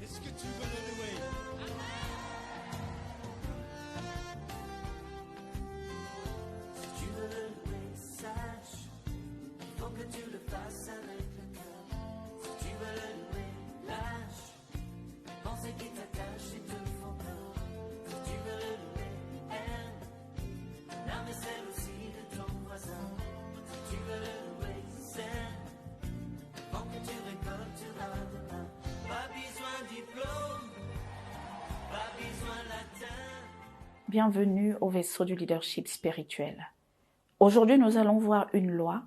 Est-ce que tu veux le louer? Si tu veux le louer, sache, il faut que tu le fasses avec le cœur. Si tu veux le louer, lâche, pensez qui t'attache et te font peur. Si tu veux le louer, aime, l'âme est celle aussi de ton voisin. Si tu veux le louer, sème, avant que tu récolteras demain. Pas besoin de diplôme, pas besoin de latin. Bienvenue au vaisseau du leadership spirituel. Aujourd'hui, nous allons voir une loi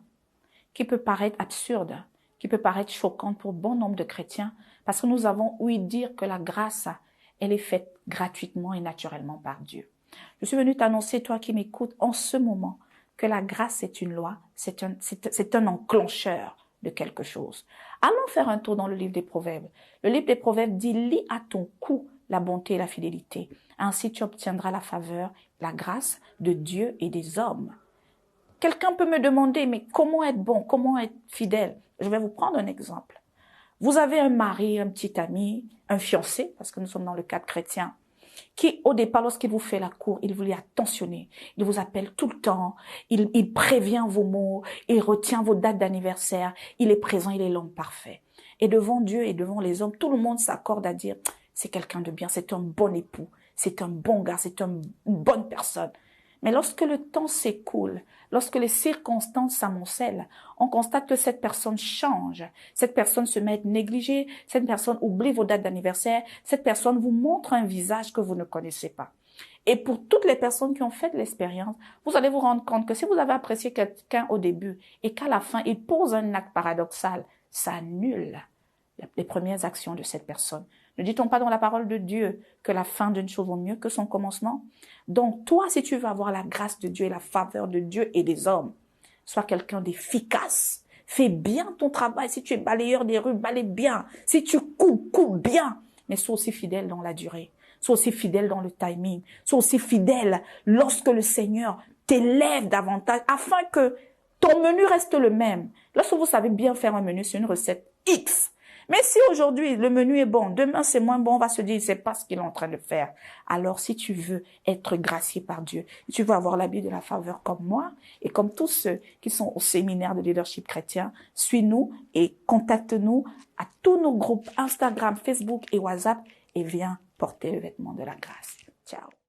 qui peut paraître absurde, qui peut paraître choquante pour bon nombre de chrétiens, parce que nous avons ouï dire que la grâce, elle est faite gratuitement et naturellement par Dieu. Je suis venue t'annoncer, toi qui m'écoutes, en ce moment, que la grâce est une loi, c'est un enclencheur de quelque chose. Allons faire un tour dans le livre des Proverbes. Le livre des Proverbes dit « Lis à ton cou la bonté et la fidélité. Ainsi tu obtiendras la faveur, la grâce de Dieu et des hommes. » Quelqu'un peut me demander, mais comment être bon, comment être fidèle? Je vais vous prendre un exemple. Vous avez un mari, un petit ami, un fiancé, parce que nous sommes dans le cadre chrétien, qui, au départ, lorsqu'il vous fait la cour, il vous est attentionné. Il vous appelle tout le temps. Il prévient vos mots. Il retient vos dates d'anniversaire. Il est présent. Il est l'homme parfait. Et devant Dieu et devant les hommes, tout le monde s'accorde à dire, c'est quelqu'un de bien, c'est un bon époux, c'est un bon gars, c'est une bonne personne. Mais lorsque le temps s'écoule, lorsque les circonstances s'amoncellent, on constate que cette personne change. Cette personne se met à être négligée. Cette personne oublie vos dates d'anniversaire. Cette personne vous montre un visage que vous ne connaissez pas. Et pour toutes les personnes qui ont fait de l'expérience, vous allez vous rendre compte que si vous avez apprécié quelqu'un au début et qu'à la fin, il pose un acte paradoxal, ça annule les premières actions de cette personne. Ne dit-on pas dans la parole de Dieu que la fin d'une chose vaut mieux que son commencement? Donc, toi, si tu veux avoir la grâce de Dieu et la faveur de Dieu et des hommes, sois quelqu'un d'efficace. Fais bien ton travail. Si tu es balayeur des rues, balaye bien. Si tu coupes, coupe bien. Mais sois aussi fidèle dans la durée. Sois aussi fidèle dans le timing. Sois aussi fidèle lorsque le Seigneur t'élève davantage afin que ton menu reste le même. Lorsque vous savez bien faire un menu, c'est une recette X. Mais si aujourd'hui, le menu est bon, demain c'est moins bon, on va se dire, c'est pas ce qu'il est en train de faire. Alors, si tu veux être gracié par Dieu, si tu veux avoir l'habit de la faveur comme moi et comme tous ceux qui sont au séminaire de leadership chrétien, suis-nous et contacte-nous à tous nos groupes Instagram, Facebook et WhatsApp et viens porter le vêtement de la grâce. Ciao.